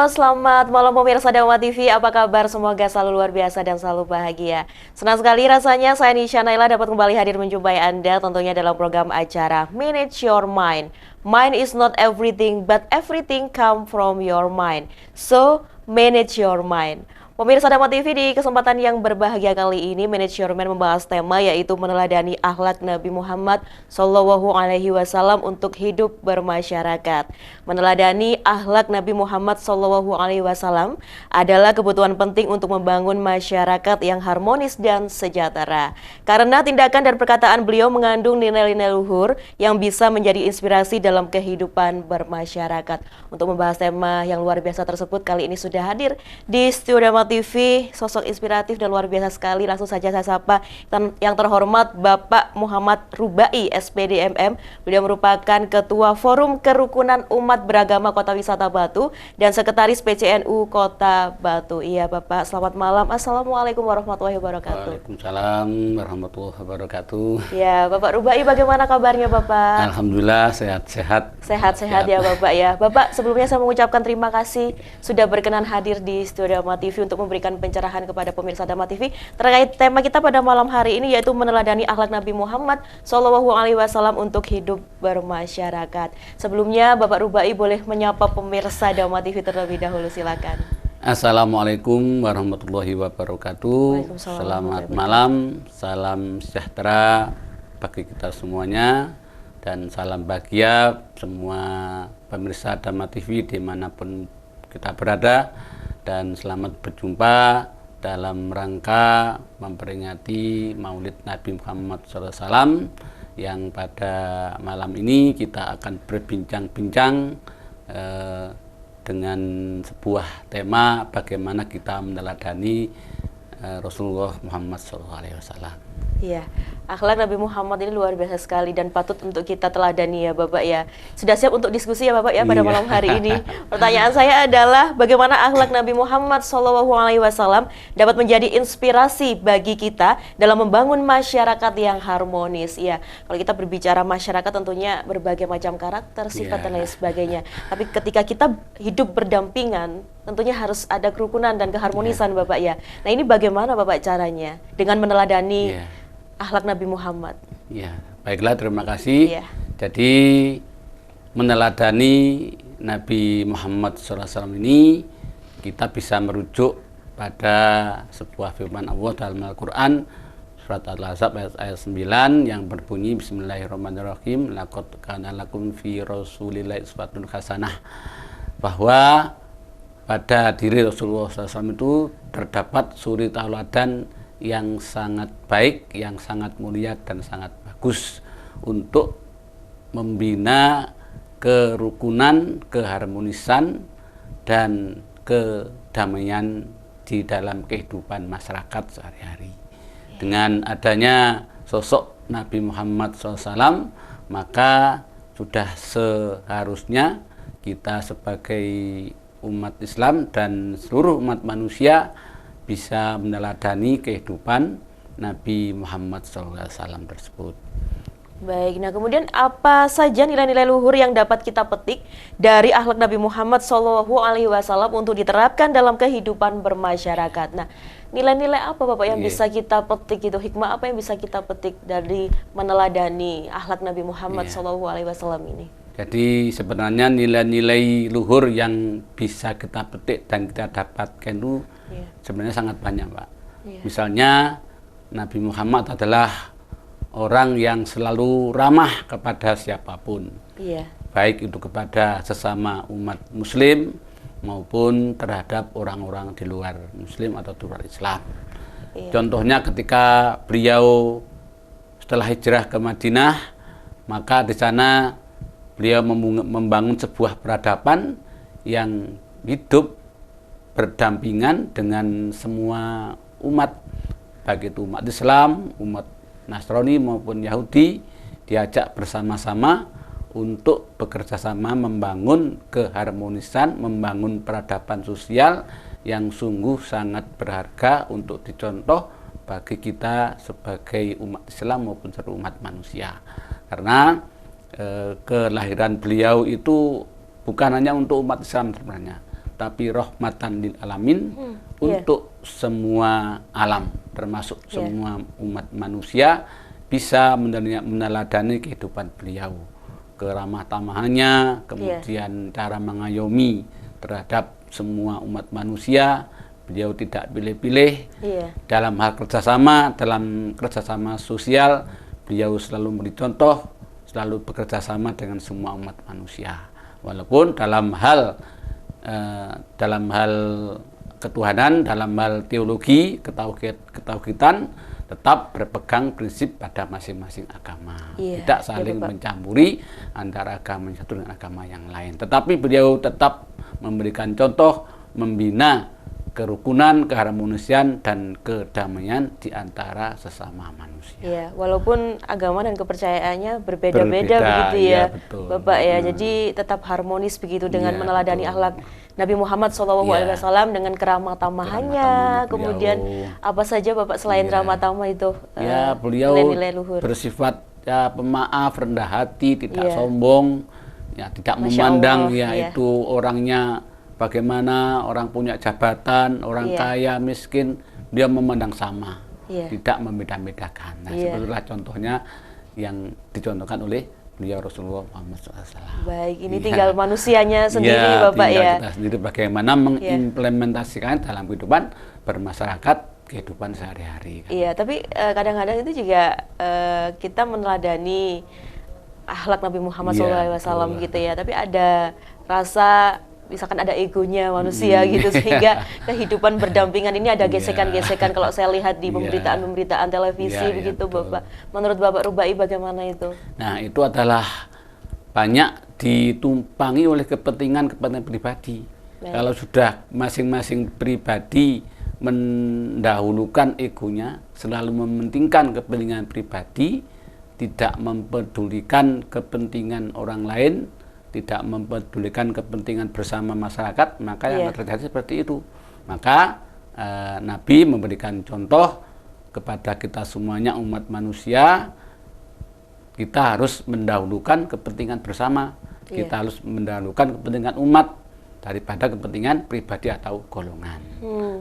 Halo, selamat malam pemirsa Dharma TV. Apa kabar? Semoga selalu luar biasa dan selalu bahagia. Senang sekali rasanya saya Nisha Naila dapat kembali hadir menjumpai Anda tentunya dalam program acara Manage Your Mind. Mind is not everything, but everything come from your mind. So, manage your mind. Pemirsa Dharma TV, di kesempatan yang berbahagia kali ini, Manage Your Mind membahas tema yaitu meneladani akhlak Nabi Muhammad SAW untuk hidup bermasyarakat. Meneladani akhlak Nabi Muhammad SAW adalah kebutuhan penting untuk membangun masyarakat yang harmonis dan sejahtera. Karena tindakan dan perkataan beliau mengandung nilai-nilai luhur yang bisa menjadi inspirasi dalam kehidupan bermasyarakat. Untuk membahas tema yang luar biasa tersebut, kali ini sudah hadir di studio Dharma TV, sosok inspiratif dan luar biasa sekali. Langsung saja saya sapa yang terhormat Bapak Muhammad Rubai, SPD MM. Beliau merupakan Ketua Forum Kerukunan Umat Beragama Kota Wisata Batu dan Sekretaris PCNU Kota Batu. Iya Bapak, selamat malam. Assalamualaikum warahmatullahi wabarakatuh. Waalaikumsalam warahmatullahi wabarakatuh. Ya, Bapak Rubai, bagaimana kabarnya Bapak? Alhamdulillah sehat-sehat. Sehat-sehat ya Bapak ya. Bapak, sebelumnya saya mengucapkan terima kasih sudah berkenan hadir di studio Dharma TV untuk memberikan pencerahan kepada pemirsa Dharma TV terkait tema kita pada malam hari ini, yaitu meneladani akhlak Nabi Muhammad SAW untuk hidup bermasyarakat. Sebelumnya Bapak Rubai boleh menyapa pemirsa Dharma TV terlebih dahulu, silakan. Assalamualaikum warahmatullahi wabarakatuh. Selamat malam, salam sejahtera bagi kita semuanya dan salam bahagia semua pemirsa Dharma TV dimanapun kita berada. Dan selamat berjumpa dalam rangka memperingati Maulid Nabi Muhammad SAW yang pada malam ini kita akan berbincang-bincang dengan sebuah tema bagaimana kita meneladani Rasulullah Muhammad SAW. Iya, akhlak Nabi Muhammad ini luar biasa sekali dan patut untuk kita teladani ya Bapak ya. Sudah siap untuk diskusi ya Bapak ya pada malam hari ini? Pertanyaan saya adalah bagaimana akhlak Nabi Muhammad SAW dapat menjadi inspirasi bagi kita dalam membangun masyarakat yang harmonis. Ya, kalau kita berbicara masyarakat tentunya berbagai macam karakter, sifat dan lain sebagainya. Tapi ketika kita hidup berdampingan, tentunya harus ada kerukunan dan keharmonisan Bapak ya. Nah, ini bagaimana Bapak caranya dengan meneladani akhlak Nabi Muhammad? Ya, baiklah, terima kasih. Jadi meneladani Nabi Muhammad SAW ini kita bisa merujuk pada sebuah firman Allah dalam Al-Quran surat Al-Ahzab ayat 9 yang berbunyi Bismillahirrahmanirrahim, laqad kana lakum fi rasulillahi uswatun hasanah, bahwa pada diri Rasulullah SAW itu terdapat suri tauladan yang sangat baik, yang sangat mulia dan sangat bagus untuk membina kerukunan, keharmonisan dan kedamaian di dalam kehidupan masyarakat sehari-hari. Dengan adanya sosok Nabi Muhammad SAW, maka sudah seharusnya kita sebagai umat Islam dan seluruh umat manusia bisa meneladani kehidupan Nabi Muhammad SAW tersebut. Baik, nah kemudian apa saja nilai-nilai luhur yang dapat kita petik dari akhlak Nabi Muhammad SAW untuk diterapkan dalam kehidupan bermasyarakat? Nah, nilai-nilai apa Bapak yang bisa kita petik, itu hikmah apa yang bisa kita petik dari meneladani akhlak Nabi Muhammad SAW ini? Jadi sebenarnya nilai-nilai luhur yang bisa kita petik dan kita dapatkan itu sebenarnya sangat banyak Pak. Misalnya Nabi Muhammad adalah orang yang selalu ramah kepada siapapun, baik itu kepada sesama umat muslim maupun terhadap orang-orang di luar muslim atau di luar Islam. Contohnya ketika beliau setelah hijrah ke Madinah, maka di sana beliau membangun sebuah peradaban yang hidup berdampingan dengan semua umat, baik itu umat Islam, umat Nasrani maupun Yahudi, diajak bersama-sama untuk bekerja sama membangun keharmonisan, membangun peradaban sosial yang sungguh sangat berharga untuk dicontoh bagi kita sebagai umat Islam maupun seluruh umat manusia. Karena kelahiran beliau itu bukan hanya untuk umat Islam sebenarnya, tapi rahmatan lil alamin, untuk semua alam, termasuk semua umat manusia, bisa meneladani kehidupan beliau, keramah tamahannya, kemudian cara mengayomi terhadap semua umat manusia. Beliau tidak pilih-pilih dalam hal kerjasama sosial. Beliau selalu memberi contoh, selalu bekerja sama dengan semua umat manusia. Walaupun dalam hal ketuhanan, dalam hal teologi, ketauhidan, tetap berpegang prinsip pada masing-masing agama. Tidak saling mencampuri antara agama yang satu dengan agama yang lain. Tetapi beliau tetap memberikan contoh, membina kerukunan, keharmonisian, dan kedamaian di antara sesama manusia. Iya, walaupun agama dan kepercayaannya berbeda-beda begitu ya, betul. Bapak ya. Jadi tetap harmonis begitu dengan meneladani akhlak Nabi Muhammad SAW dengan keramah tamahannya. Kemudian apa saja Bapak selain ramah tamah itu? Beliau nilai luhur. Bersifat pemaaf, rendah hati, tidak sombong, tidak memandang itu orangnya bagaimana, orang punya jabatan, orang kaya, miskin, dia memandang sama, tidak membeda-bedakan. Nah, sebetulnya contohnya yang dicontohkan oleh beliau Rasulullah Muhammad SAW. Baik, ini tinggal manusianya sendiri, Bapak ya. Kita sendiri bagaimana mengimplementasikan dalam kehidupan bermasyarakat, kehidupan sehari-hari. Iya, tapi kadang-kadang itu juga kita meneladani akhlak Nabi Muhammad SAW gitu ya. Tapi ada rasa misalkan ada egonya manusia gitu, sehingga kehidupan berdampingan ini ada gesekan-gesekan kalau saya lihat di pemberitaan televisi begitu, Bapak. Menurut Bapak Rubai bagaimana itu? Nah, itu adalah banyak ditumpangi oleh kepentingan pribadi. Kalau sudah masing-masing pribadi mendahulukan egonya, selalu mementingkan kepentingan pribadi, tidak mempedulikan kepentingan orang lain, tidak mempedulikan kepentingan bersama masyarakat, maka yang terjadi seperti itu. Maka Nabi memberikan contoh kepada kita semuanya, umat manusia, kita harus mendahulukan kepentingan bersama, kita harus mendahulukan kepentingan umat daripada kepentingan pribadi atau golongan.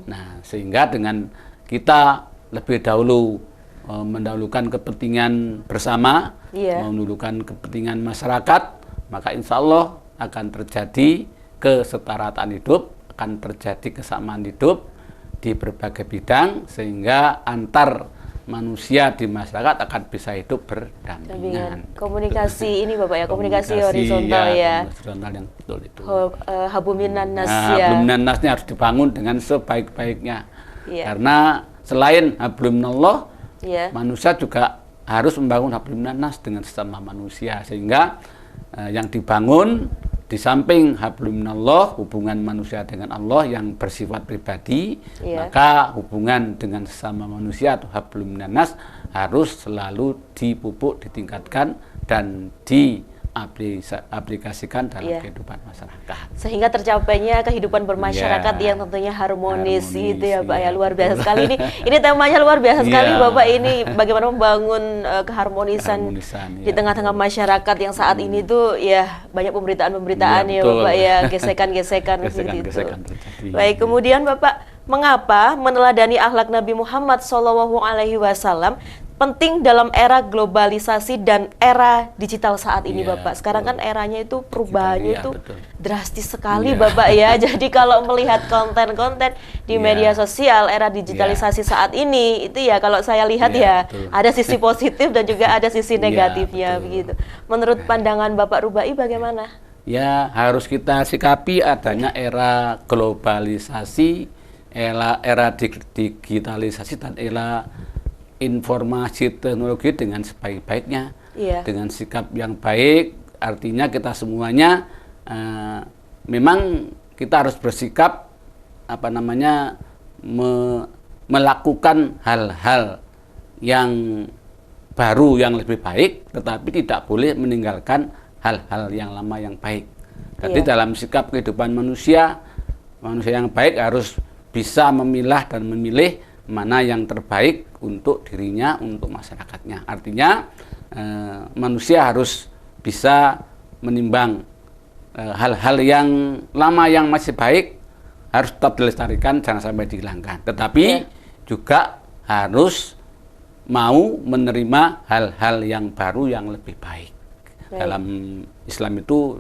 Nah, sehingga dengan kita lebih dahulu mendahulukan kepentingan bersama, mendahulukan kepentingan masyarakat, maka insya Allah akan terjadi kesetaraan hidup, akan terjadi kesamaan hidup di berbagai bidang, sehingga antar manusia di masyarakat akan bisa hidup berdampingan. Komunikasi ini Bapak ya, komunikasi horizontal ya. Horizontal yang betul itu. Habuminan nas habuminan nasnya harus dibangun dengan sebaik-baiknya. Karena selain hablumnallah, manusia juga harus membangun hablumnan nas dengan sesama manusia, sehingga yang dibangun di samping hablumnallah, hubungan manusia dengan Allah yang bersifat pribadi, maka hubungan dengan sesama manusia atau hablumnan nas harus selalu dipupuk, ditingkatkan, dan diaplikasikan dalam kehidupan masyarakat. Sehingga tercapainya kehidupan bermasyarakat yang tentunya harmonis gitu ya Pak ya. Luar biasa sekali ini temanya luar biasa sekali Bapak, ini bagaimana membangun keharmonisan di tengah-tengah masyarakat yang saat ini tuh ya banyak pemberitaan ya Bapak ya, gesekan-gesekan seperti itu. Baik, kemudian Bapak, mengapa meneladani akhlak Nabi Muhammad SAW penting dalam era globalisasi dan era digital saat ini Bapak? Sekarang kan eranya itu perubahannya itu drastis sekali Bapak ya. Jadi kalau melihat konten-konten di media sosial era digitalisasi saat ini, itu ya kalau saya lihat ada sisi positif dan juga ada sisi negatifnya begitu. Menurut pandangan Bapak Rubai bagaimana? Ya, harus kita sikapi adanya era globalisasi, era digitalisasi, dan era informasi teknologi dengan sebaik-baiknya, dengan sikap yang baik. Artinya kita semuanya memang kita harus bersikap melakukan hal-hal yang baru, yang lebih baik, tetapi tidak boleh meninggalkan hal-hal yang lama yang baik. Jadi dalam sikap kehidupan manusia yang baik harus bisa memilah dan memilih mana yang terbaik untuk dirinya, untuk masyarakatnya. Artinya manusia harus bisa menimbang hal-hal yang lama yang masih baik, harus tetap dilestarikan, jangan sampai dihilangkan. Tetapi juga harus mau menerima hal-hal yang baru yang lebih baik. Dalam Islam itu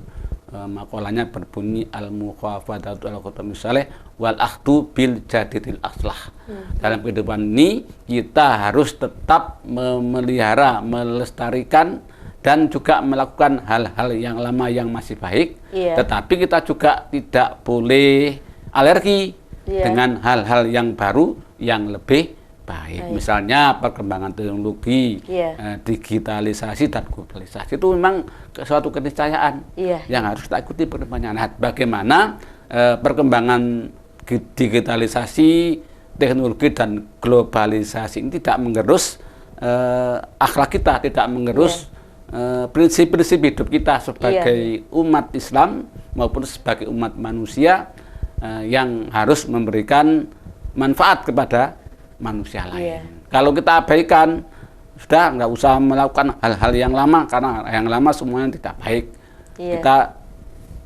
makalahnya berbunyi al-mukhafadatu al-khutamil saleh wal akhdu bil jadidil aslah. Dalam kehidupan ini kita harus tetap memelihara, melestarikan dan juga melakukan hal-hal yang lama yang masih baik. Tetapi kita juga tidak boleh alergi dengan hal-hal yang baru yang lebih baik. Misalnya perkembangan teknologi, digitalisasi dan globalisasi itu memang suatu keniscayaan yang harus kita ikuti perkembangannya. Nah, bagaimana perkembangan digitalisasi, teknologi dan globalisasi ini tidak mengerus akhlak kita, tidak mengerus prinsip-prinsip hidup kita sebagai umat Islam maupun sebagai umat manusia yang harus memberikan manfaat kepada manusia lain. Kalau kita abaikan, sudah nggak usah melakukan hal-hal yang lama, karena yang lama semuanya tidak baik. Kita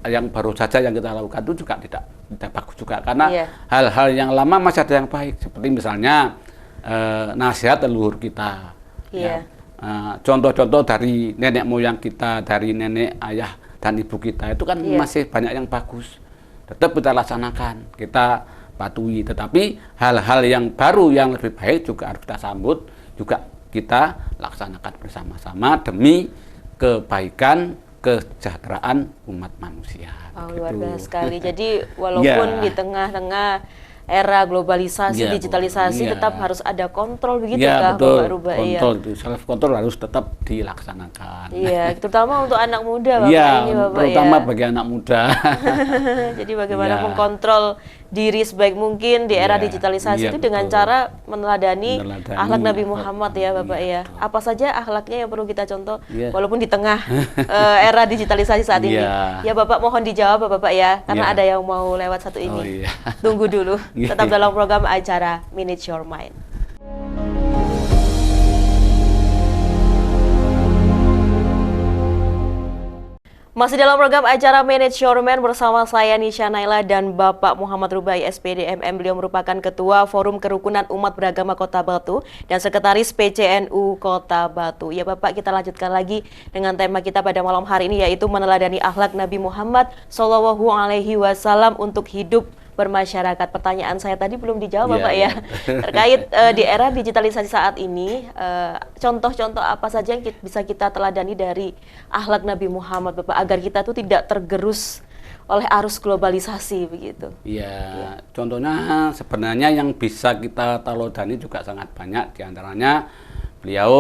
yang baru saja yang kita lakukan itu juga tidak bagus juga, karena hal-hal yang lama masih ada yang baik. Seperti misalnya nasihat leluhur kita, contoh-contoh dari nenek moyang kita, dari nenek, ayah dan ibu kita itu kan masih banyak yang bagus. Tetap kita laksanakan, kita patuhi, tetapi hal-hal yang baru yang lebih baik juga harus kita sambut, juga kita laksanakan bersama-sama demi kebaikan, kesejahteraan umat manusia. Luar biasa sekali. Jadi walaupun di tengah-tengah era globalisasi, digitalisasi, tetap harus ada kontrol begitu kah, Bapak Rubai? Kontrol itu, self control harus tetap dilaksanakan. Terutama untuk anak muda, Bapak ini, Bapak terutama bagi anak muda. Jadi bagaimana mengkontrol diri sebaik mungkin di era digitalisasi itu dengan cara meneladani akhlak Nabi Muhammad ya, Bapak ya. Apa saja akhlaknya yang perlu kita contoh walaupun di tengah era digitalisasi saat ini? Ya Bapak mohon dijawab Bapak ya, karena ada yang mau lewat satu ini. Tunggu dulu. Tetap dalam program acara Manage Your Mind. Masih dalam program acara Manage Your Mind bersama saya Nisha Naila dan Bapak Muhammad Rubai SPD MM. Beliau merupakan Ketua Forum Kerukunan Umat Beragama Kota Batu dan Sekretaris PCNU Kota Batu. Ya Bapak, kita lanjutkan lagi dengan tema kita pada malam hari ini, yaitu meneladani akhlak Nabi Muhammad SAW untuk hidup bermasyarakat. Pertanyaan saya tadi belum dijawab Bapak ya. Terkait di era digitalisasi saat ini, contoh-contoh apa saja yang bisa kita teladani dari akhlak Nabi Muhammad Bapak, agar kita tuh tidak tergerus oleh arus globalisasi begitu? Contohnya sebenarnya yang bisa kita teladani juga sangat banyak. Di antaranya beliau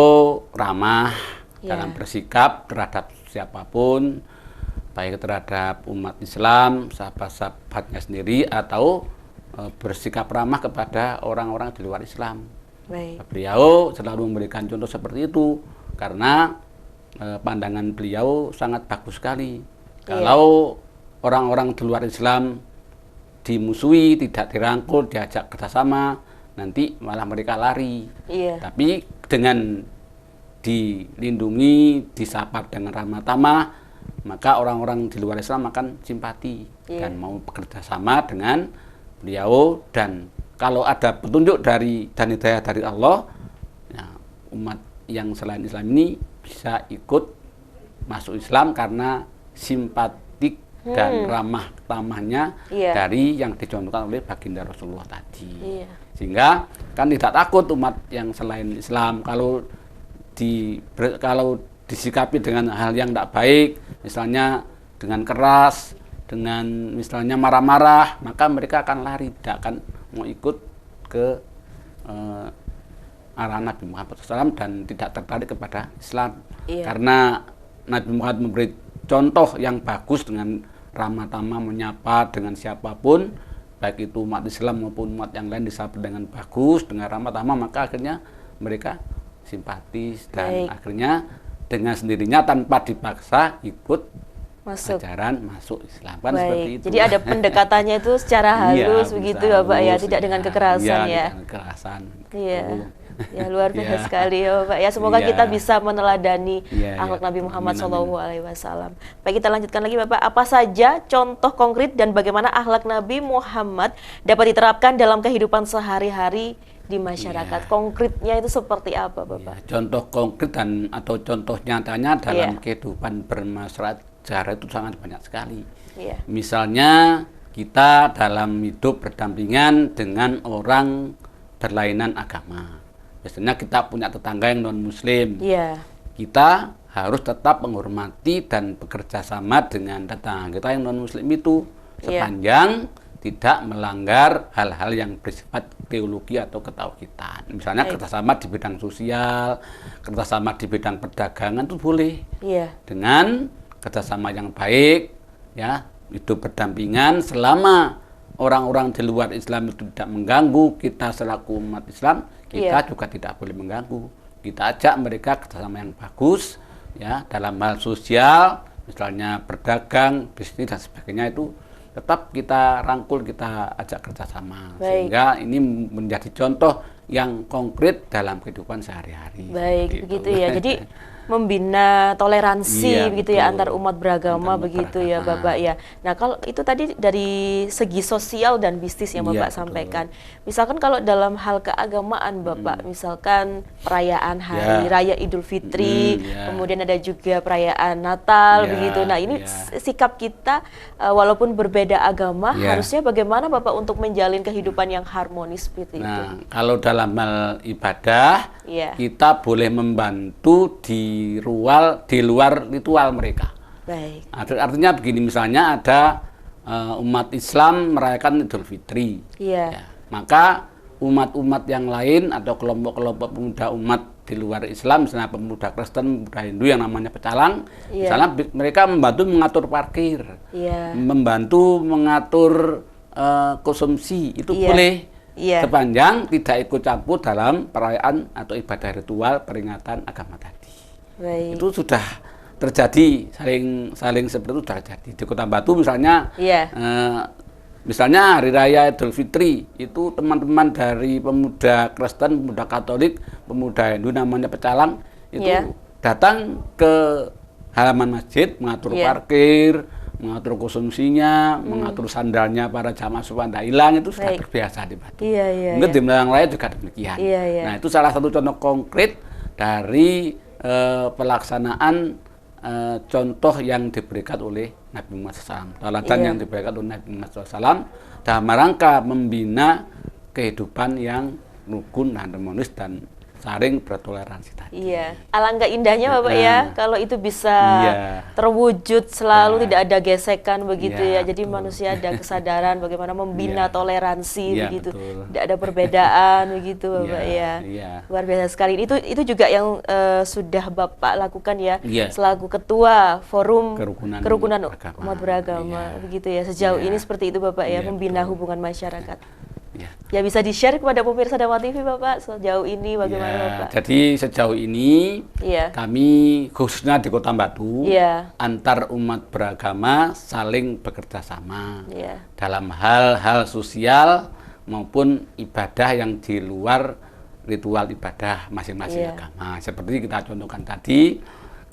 ramah dalam bersikap terhadap siapapun, baik terhadap umat Islam, sahabat-sahabatnya sendiri, atau bersikap ramah kepada orang-orang di luar Islam. Beliau selalu memberikan contoh seperti itu, karena pandangan beliau sangat bagus sekali. Kalau orang-orang di luar Islam dimusuhi, tidak dirangkul, diajak kerjasama, nanti malah mereka lari. Tapi dengan dilindungi, disapa dengan ramah tamah, maka orang-orang di luar Islam akan simpati dan mau bekerja sama dengan beliau. Dan kalau ada petunjuk dan hidayah dari Allah, umat yang selain Islam ini bisa ikut masuk Islam karena simpatik dan ramah tamahnya dari yang dicontohkan oleh baginda Rasulullah tadi. Sehingga kan tidak takut umat yang selain Islam kalau disikapi dengan hal yang tidak baik, misalnya dengan keras, dengan misalnya marah-marah, maka mereka akan lari, tidak akan mau ikut ke arah Nabi Muhammad SAW dan tidak tertarik kepada Islam. Karena Nabi Muhammad memberi contoh yang bagus dengan ramah tamah, menyapa dengan siapapun, baik itu umat Islam maupun umat yang lain, disapa dengan bagus, dengan ramah tamah, maka akhirnya mereka simpatis dan akhirnya dengan sendirinya tanpa dipaksa ikut ajaran masuk Islam, kan seperti itu. Jadi ada pendekatannya itu secara halus begitu ya Pak ya, tidak dengan kekerasan ya. Dengan kekerasan. Ya luar biasa Ya. sekali ya Bapak. Ya semoga Iya. kita bisa meneladani Iya, akhlak iya. Nabi Muhammad Amin, amin. SAW. Baik, kita lanjutkan lagi Bapak. Apa saja contoh konkret dan bagaimana akhlak Nabi Muhammad dapat diterapkan dalam kehidupan sehari-hari di masyarakat? Iya. Konkretnya itu seperti apa Ya, Bapak? contoh konkret atau contoh nyatanya dalam Iya. kehidupan bermasyarakat sejarah itu sangat banyak sekali. Iya. Misalnya kita dalam hidup berdampingan dengan orang berlainan agama. Biasanya kita punya tetangga yang non-muslim. Iya. Kita harus tetap menghormati dan bekerja sama dengan tetangga kita yang non-muslim itu Iya. sepanjang tidak melanggar hal-hal yang bersifat teologi atau ketauhidan. Misalnya Baik. kerjasama di bidang sosial, kerjasama di bidang perdagangan itu boleh Iya. dengan kerjasama yang baik, ya, hidup berdampingan selama orang-orang di luar Islam itu tidak mengganggu kita selaku umat Islam, kita Iya. juga tidak boleh mengganggu. Kita ajak mereka kerjasama yang bagus, ya, dalam hal sosial, misalnya berdagang, bisnis dan sebagainya itu tetap kita rangkul, kita ajak kerjasama. Baik. Sehingga ini menjadi contoh yang konkret dalam kehidupan sehari-hari. Baik, Seperti begitu itu. ya. Jadi membina toleransi Iya, begitu ya betul. antar umat beragama Antar umat begitu ya beragama. Bapak ya. Nah, kalau itu tadi dari segi sosial dan bisnis yang Iya, Bapak betul. sampaikan. Misalkan kalau dalam hal keagamaan Bapak, misalkan perayaan hari Ya. raya Idul Fitri, Ya. kemudian ada juga perayaan Natal Ya, begitu. Nah, ini ya. sikap kita walaupun berbeda agama, Ya. harusnya bagaimana Bapak untuk menjalin kehidupan yang harmonis seperti itu? Nah, kalau dalam hal ibadah, Iya. kita boleh membantu di luar ritual mereka. Baik. Artinya begini, misalnya ada umat Islam merayakan Idul Fitri. Iya. Ya, maka umat-umat yang lain atau kelompok-kelompok pemuda umat di luar Islam, misalnya pemuda Kristen, pemuda Hindu yang namanya pecalang, Iya. misalnya mereka membantu mengatur parkir, Iya. membantu mengatur konsumsi, itu Iya. boleh. Iya. Sepanjang tidak ikut campur dalam perayaan atau ibadah ritual peringatan agama tadi. Baik. Itu sudah terjadi, saling seperti itu sudah terjadi. Di Kota Batu misalnya, Iya. misalnya Hari Raya Idul Fitri, itu teman-teman dari pemuda Kristen, pemuda Katolik, pemuda Hindu namanya pecalang, itu Iya. datang ke halaman masjid, mengatur Iya. parkir, mengatur konsumsinya, mengatur sandalnya para jamaah supaya tidak hilang, itu sudah Baik. terbiasa di Batu. Iya, iya, Mungkin iya. di Malang Raya juga demikian. Iya, iya. Nah, itu salah satu contoh konkret dari pelaksanaan contoh yang diberikan oleh Nabi Muhammad SAW. Teladan Iya. yang diberikan oleh Nabi Muhammad SAW dalam rangka membina kehidupan yang rukun dan harmonis dan saling bertoleransi tadi. Iya, alangkah indahnya Bapak ya, kalau itu bisa Iya. terwujud selalu Ya. tidak ada gesekan begitu Iya, ya. Jadi betul. manusia ada kesadaran bagaimana membina Iya. toleransi Iya, begitu, betul. tidak ada perbedaan begitu Bapak Iya, ya. iya. Luar biasa sekali. Itu juga yang sudah Bapak lakukan ya, Iya. selaku ketua forum Kerukunan kerukunan umat beragama. umat beragama Iya. begitu ya. Sejauh Iya. ini seperti itu Bapak ya, Iya, membina betul. hubungan masyarakat. Ya. Ya bisa di-share kepada pemirsa Dawa TV Bapak sejauh ini bagaimana Ya, Bapak? jadi sejauh ini Iya. kami khususnya di Kota Batu, Iya. antar umat beragama saling bekerja sama Iya. dalam hal-hal sosial maupun ibadah yang di luar ritual ibadah masing-masing Iya. agama. Seperti kita contohkan tadi,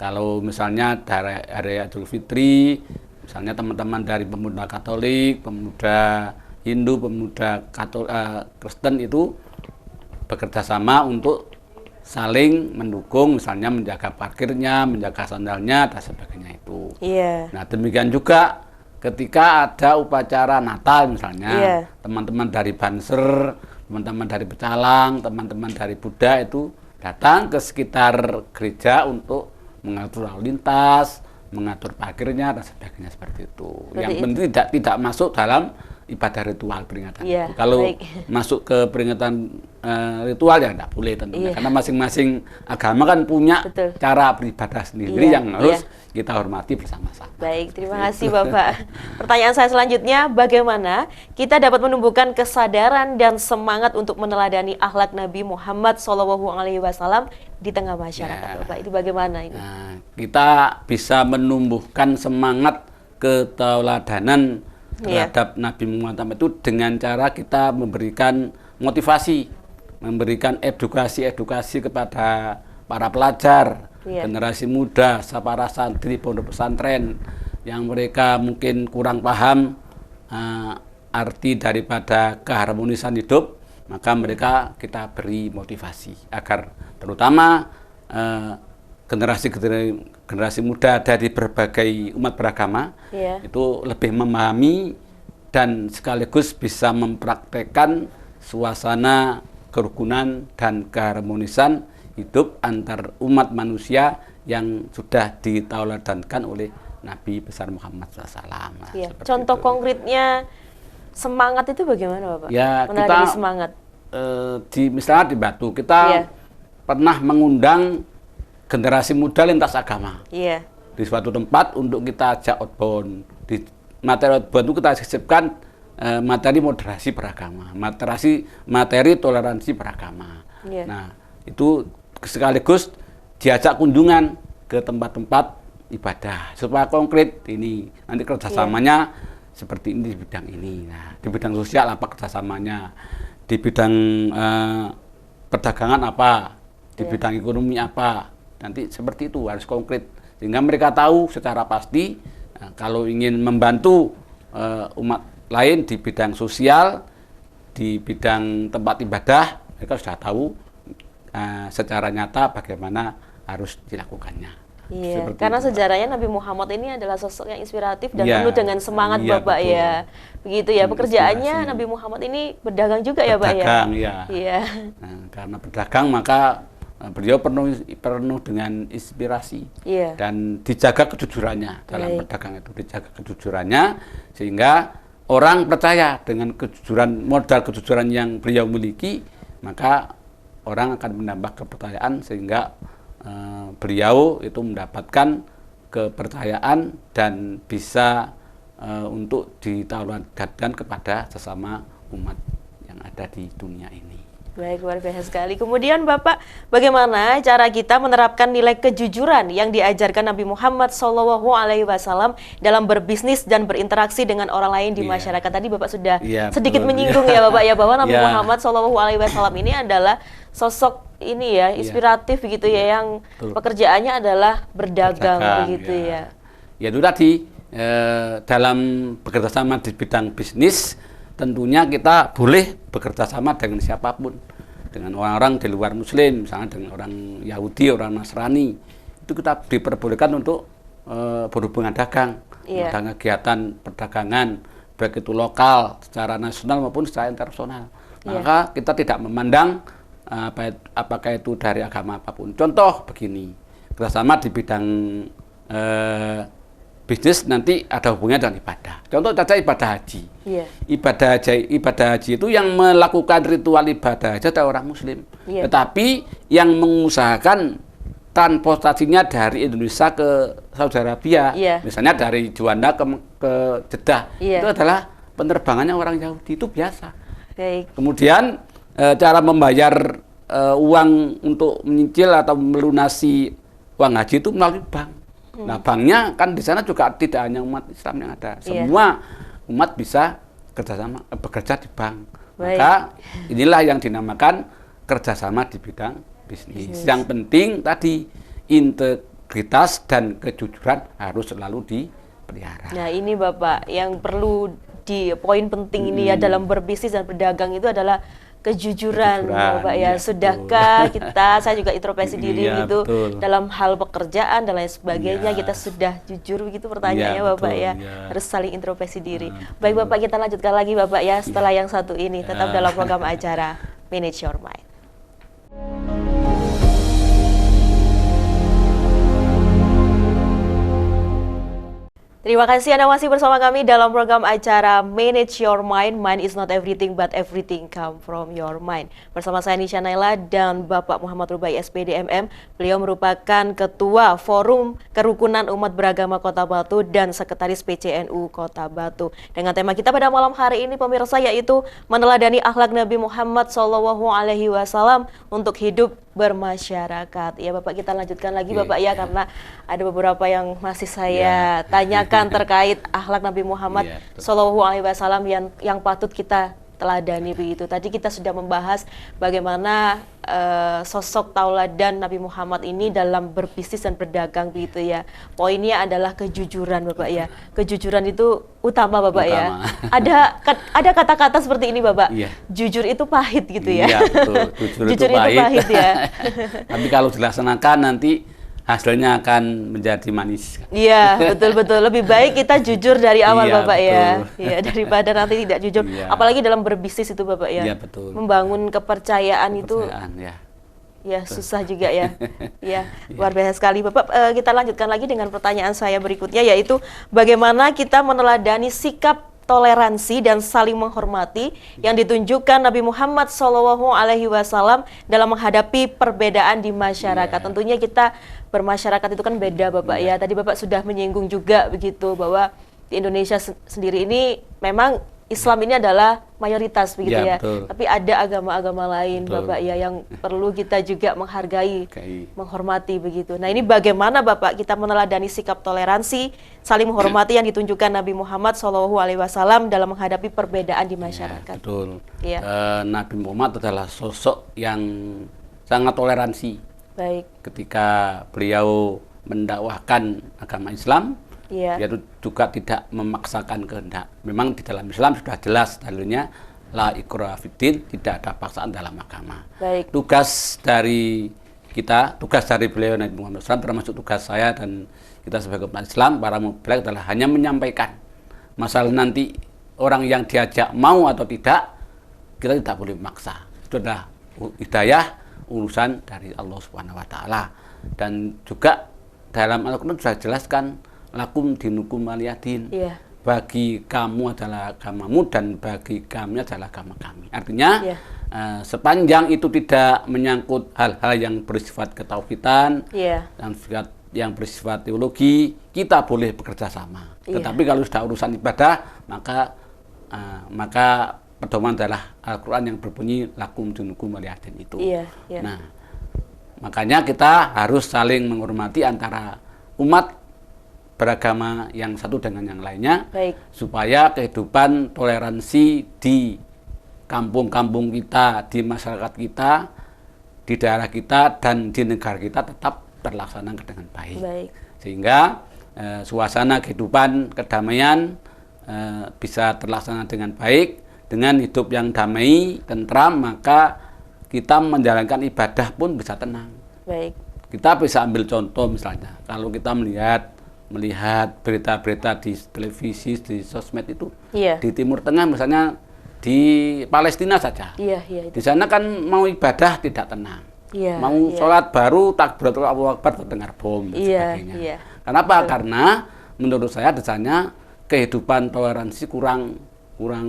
kalau misalnya hari Idul Fitri, misalnya teman-teman dari pemuda Katolik, pemuda Hindu, pemuda Kristen itu bekerja sama untuk saling mendukung, misalnya menjaga parkirnya, menjaga sandalnya, dan sebagainya itu. Iya. Nah, demikian juga ketika ada upacara Natal misalnya, Iya. teman-teman dari Banser, teman-teman dari Pecalang, teman-teman dari Buddha itu datang ke sekitar gereja untuk mengatur lalu lintas, mengatur parkirnya dan sebagainya seperti itu. Berarti Yang penting tidak masuk dalam ibadah ritual peringatan Iya, itu. Kalau baik. masuk ke peringatan ritual ya tidak boleh tentunya, Iya. karena masing-masing agama kan punya Betul. cara beribadah sendiri Iya, yang harus iya. kita hormati bersama-sama. Baik, terima kasih Bapak. Pertanyaan saya selanjutnya, bagaimana kita dapat menumbuhkan kesadaran dan semangat untuk meneladani akhlak Nabi Muhammad SAW di tengah masyarakat, Ya. Bapak? Itu bagaimana ini? Nah, kita bisa menumbuhkan semangat keteladanan Iya. terhadap Nabi Muhammad itu dengan cara kita memberikan motivasi memberikan edukasi kepada para pelajar, generasi muda, para santri pondok pesantren yang mereka mungkin kurang paham arti daripada keharmonisan hidup, maka mereka kita beri motivasi agar terutama generasi muda dari berbagai umat beragama itu lebih memahami dan sekaligus bisa mempraktekkan suasana kerukunan dan keharmonisan hidup antar umat manusia yang sudah ditauladankan oleh Nabi besar Muhammad SAW. Nah, contoh konkretnya semangat itu bagaimana, Bapak? Ya, kita semangat. Misalnya di Batu, kita pernah mengundang generasi muda lintas agama di suatu tempat untuk kita ajak outbound. Di materi outbound itu kita sisipkan materi moderasi beragama, materi toleransi beragama. Nah, itu sekaligus diajak kunjungan ke tempat-tempat ibadah supaya konkret ini nanti kerjasamanya seperti ini di bidang ini. Nah, di bidang sosial apa kerjasamanya, di bidang perdagangan apa, di bidang ekonomi apa, nanti seperti itu harus konkret sehingga mereka tahu secara pasti kalau ingin membantu umat lain di bidang sosial, di bidang tempat ibadah, mereka sudah tahu secara nyata bagaimana harus dilakukannya. Iya, karena itu, sejarahnya Nabi Muhammad ini adalah sosok yang inspiratif dan penuh dengan semangat, Bapak, betul. Ya. Begitu ya, pekerjaannya Nabi Muhammad ini berdagang juga ya, Pak, ya? Berdagang, ya. Nah, karena berdagang maka beliau penuh dengan inspirasi dan dijaga kejujurannya dalam berdagang itu, dijaga kejujurannya sehingga orang percaya dengan modal kejujuran yang beliau miliki, maka orang akan menambah kepercayaan sehingga beliau itu mendapatkan kepercayaan dan bisa untuk ditauladankan kepada sesama umat yang ada di dunia ini. Baik, luar biasa sekali. Kemudian Bapak, bagaimana cara kita menerapkan nilai kejujuran yang diajarkan Nabi Muhammad SAW dalam berbisnis dan berinteraksi dengan orang lain di masyarakat? Tadi Bapak sudah sedikit menyinggung ya Bapak ya, bahwa Nabi Muhammad SAW ini adalah sosok ini ya, inspiratif begitu ya, yang pekerjaannya adalah berdagang begitu ya. Ya itu tadi, dalam bekerja sama di bidang bisnis, tentunya kita boleh bekerja sama dengan siapapun, dengan orang-orang di luar Muslim, misalnya dengan orang Yahudi, orang Nasrani, itu kita diperbolehkan untuk berhubungan dagang, dengan kegiatan perdagangan, baik itu lokal, secara nasional maupun secara internasional. Maka kita tidak memandang apakah itu dari agama apapun. Contoh begini, kerjasama di bidang bisnis nanti ada hubungannya dengan ibadah. Contoh saja ibadah haji. Ibadah haji itu yang melakukan ritual ibadah haji adalah orang Muslim. Tetapi yang mengusahakan transportasinya dari Indonesia ke Saudi Arabia, misalnya dari Juanda ke Jeddah, itu adalah penerbangannya orang Yahudi, itu biasa. Kemudian cara membayar uang untuk menyicil atau melunasi uang haji itu melalui bank. Nah, banknya kan di sana juga tidak hanya umat Islam yang ada, semua umat bisa bekerja di bank. Maka inilah yang dinamakan kerjasama di bidang bisnis. Yang penting tadi integritas dan kejujuran harus selalu dipelihara. Nah, ini Bapak yang perlu di poin penting ini ya dalam berbisnis dan berdagang itu adalah kejujuran Bapak ya. Sudahkah saya juga introspeksi diri gitu dalam hal pekerjaan dan lain sebagainya, kita sudah jujur begitu pertanyaannya Bapak ya. Harus saling introspeksi diri. Baik Bapak, kita lanjutkan lagi Bapak ya setelah yang satu ini, tetap dalam program acara Manage Your Mind. Terima kasih Anda masih bersama kami dalam program acara Manage Your Mind. Mind is not everything, but everything come from your mind. Bersama saya Nisha Naila dan Bapak Muhammad Rubai SPD MM. Beliau merupakan Ketua Forum Kerukunan Umat Beragama Kota Batu dan Sekretaris PCNU Kota Batu. Dengan tema kita pada malam hari ini pemirsa, yaitu meneladani akhlak Nabi Muhammad SAW untuk hidup bermasyarakat. Ya Bapak, kita lanjutkan lagi Bapak ya, karena ada beberapa yang masih saya tanyakan terkait akhlak Nabi Muhammad SAW yang patut kita teladani begitu. Tadi kita sudah membahas bagaimana sosok tauladan Nabi Muhammad ini dalam berbisnis dan berdagang begitu ya. Poinnya adalah kejujuran Bapak ya. Kejujuran itu utama Bapak ya. Ada kata-kata seperti ini Bapak. Iya. Jujur itu pahit gitu ya. Iya betul. Jujur itu pahit ya. Tapi kalau dilaksanakan nanti hasilnya akan menjadi manis. Iya, betul-betul. Lebih baik kita jujur dari awal, Iya, Bapak betul. ya. Iya, daripada nanti tidak jujur. Iya. Apalagi dalam berbisnis itu, Bapak ya. Iya, betul. Membangun kepercayaan itu Ya. ya susah juga ya. Ya, luar biasa sekali. Bapak, kita lanjutkan lagi dengan pertanyaan saya berikutnya, yaitu bagaimana kita meneladani sikap toleransi dan saling menghormati yang ditunjukkan Nabi Muhammad SAW dalam menghadapi perbedaan di masyarakat. Yeah. Tentunya kita bermasyarakat itu kan beda Bapak ya. Tadi Bapak sudah menyinggung juga begitu bahwa di Indonesia sendiri ini memang Islam ini adalah mayoritas begitu ya. Betul. Tapi ada agama-agama lain Betul. Bapak ya yang perlu kita juga menghargai, Okay. menghormati begitu. Nah, ini bagaimana Bapak kita meneladani sikap toleransi, saling menghormati yang ditunjukkan Nabi Muhammad SAW dalam menghadapi perbedaan di masyarakat. Ya, betul. Ya. Nabi Muhammad adalah sosok yang sangat toleransi. Baik. Ketika beliau mendakwahkan agama Islam, Iya. dia juga tidak memaksakan kehendak. Memang di dalam Islam sudah jelas dalilnya la ikraha fiddin, tidak ada paksaan dalam agama. Baik. Tugas dari kita, tugas dari beliau Nabi Muhammad SAW, termasuk tugas saya dan kita sebagai umat Islam, para muballigh adalah hanya menyampaikan. Masalah nanti orang yang diajak mau atau tidak, kita tidak boleh memaksa. Itu adalah hidayah, urusan dari Allah Subhanahu wa taala. Dan juga dalam Al-Qur'an sudah jelaskan lakum dinukum waliyadin. Iya. Bagi kamu adalah agamamu dan bagi kami adalah agama kami. Artinya Iya. Sepanjang itu tidak menyangkut hal-hal yang bersifat ketauhidan Iya. dan yang bersifat teologi, kita boleh bekerja sama. Iya. Tetapi kalau sudah urusan ibadah, maka pedoman adalah Al-Quran yang berbunyi lakum dinukum waliyadin itu. Iya. Iya. Nah, makanya kita harus saling menghormati antara umat beragama yang satu dengan yang lainnya. Baik. Supaya kehidupan toleransi di kampung-kampung kita, di masyarakat kita, di daerah kita, dan di negara kita tetap terlaksana dengan baik. Baik. Sehingga suasana kehidupan kedamaian bisa terlaksana dengan baik, dengan hidup yang damai, tentram, maka kita menjalankan ibadah pun bisa tenang. Baik. Kita bisa ambil contoh misalnya, kalau kita melihat berita-berita di televisi, di sosmed itu, Iya. di Timur Tengah misalnya, di Palestina saja. Iya, iya. Di sana kan mau ibadah tidak tenang. Iya, Mau iya. sholat baru takbiratul Allahu Akbar terdengar bom dan Iya, sebagainya. iya. Kenapa? Betul. Karena menurut saya di sana kehidupan toleransi kurang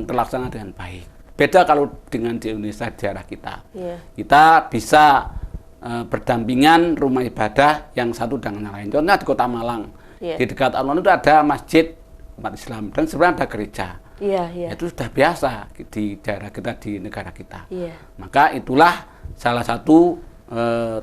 terlaksana dengan baik. Beda kalau dengan di Indonesia, di daerah kita. Iya. Kita bisa berdampingan rumah ibadah yang satu dengan yang lain. Contohnya di Kota Malang. Iya. Di dekat alun-alun itu ada masjid umat Islam dan sebenarnya ada gereja. Iya, iya. Itu sudah biasa di daerah kita, di negara kita. Iya. Maka itulah salah satu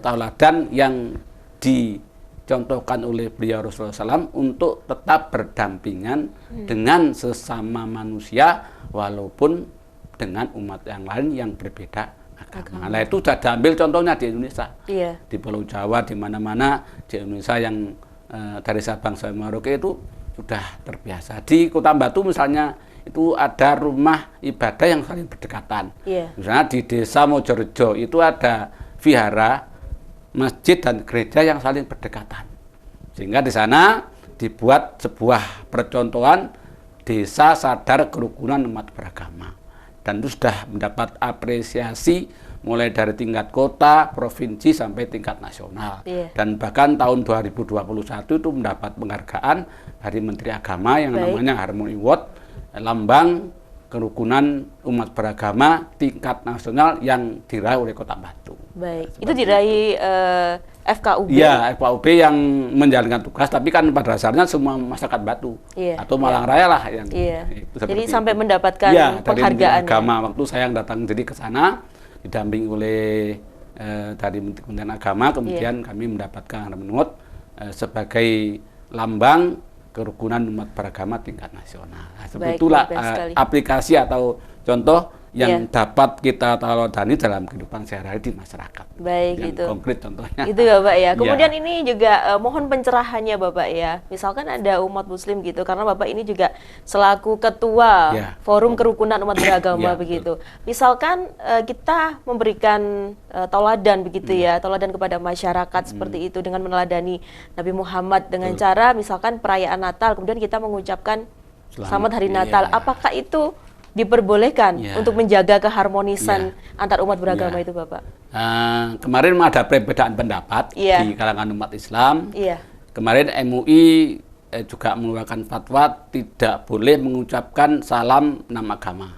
tauladan yang dicontohkan oleh beliau Rasulullah SAW untuk tetap berdampingan dengan sesama manusia walaupun dengan umat yang lain yang berbeda agama. Nah, itu sudah diambil contohnya di Indonesia. Iya. Di Pulau Jawa, di mana-mana di Indonesia yang dari Sabang sampai Merauke itu sudah terbiasa. Di Kota Batu misalnya itu ada rumah ibadah yang saling berdekatan. Iya. Misalnya di Desa Mojorejo itu ada vihara, masjid dan gereja yang saling berdekatan. Sehingga di sana dibuat sebuah percontohan desa sadar kerukunan umat beragama. Dan itu sudah mendapat apresiasi mulai dari tingkat kota, provinsi sampai tingkat nasional. Iya. Dan bahkan tahun 2021 itu mendapat penghargaan dari Menteri Agama yang Baik. namanya Harmony Award, lambang kerukunan umat beragama tingkat nasional yang diraih oleh Kota Batu. Baik. Itu diraih FKUB. Iya, FKUB yang menjalankan tugas, tapi kan pada dasarnya semua masyarakat Batu Iya, atau Malang Raya lah yang Iya. itu Jadi seperti sampai itu. mendapatkan Iya, dari Menteri penghargaan. Agama. Waktu saya yang datang jadi ke sana didampingi oleh dari Kementerian Agama, kemudian kami mendapatkan menurut sebagai lambang kerukunan umat beragama tingkat nasional. Nah, seperti Baik, itulah luar biasa sekali. aplikasi atau contoh yang dapat kita teladani dalam kehidupan sehari-hari di masyarakat. Baik, yang itu konkret contohnya. itu Bapak ya. Kemudian Ya. ini juga mohon pencerahannya Bapak ya. Misalkan ada umat muslim gitu, karena Bapak ini juga selaku ketua Ya. Forum Kerukunan Umat Beragama Ya, begitu. Misalkan kita memberikan tauladan begitu ya, tauladan kepada masyarakat seperti itu dengan meneladani Nabi Muhammad dengan cara misalkan perayaan Natal, kemudian kita mengucapkan Selamat Hari Natal. Iya. Apakah itu diperbolehkan Ya. untuk menjaga keharmonisan antar umat beragama Ya. itu Bapak? Kemarin ada perbedaan pendapat Iya. di kalangan umat Islam. Iya. Kemarin MUI juga mengeluarkan fatwa tidak boleh mengucapkan salam nama agama,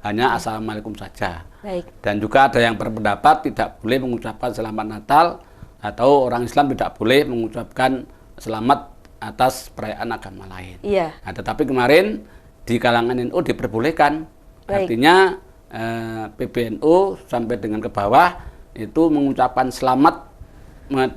hanya assalamualaikum saja. Baik. Dan juga ada yang berpendapat tidak boleh mengucapkan selamat Natal, atau orang Islam tidak boleh mengucapkan selamat atas perayaan agama lain. Iya. Nah, tetapi kemarin di kalangan NU diperbolehkan. Baik. Artinya PBNU sampai dengan ke bawah itu mengucapkan selamat,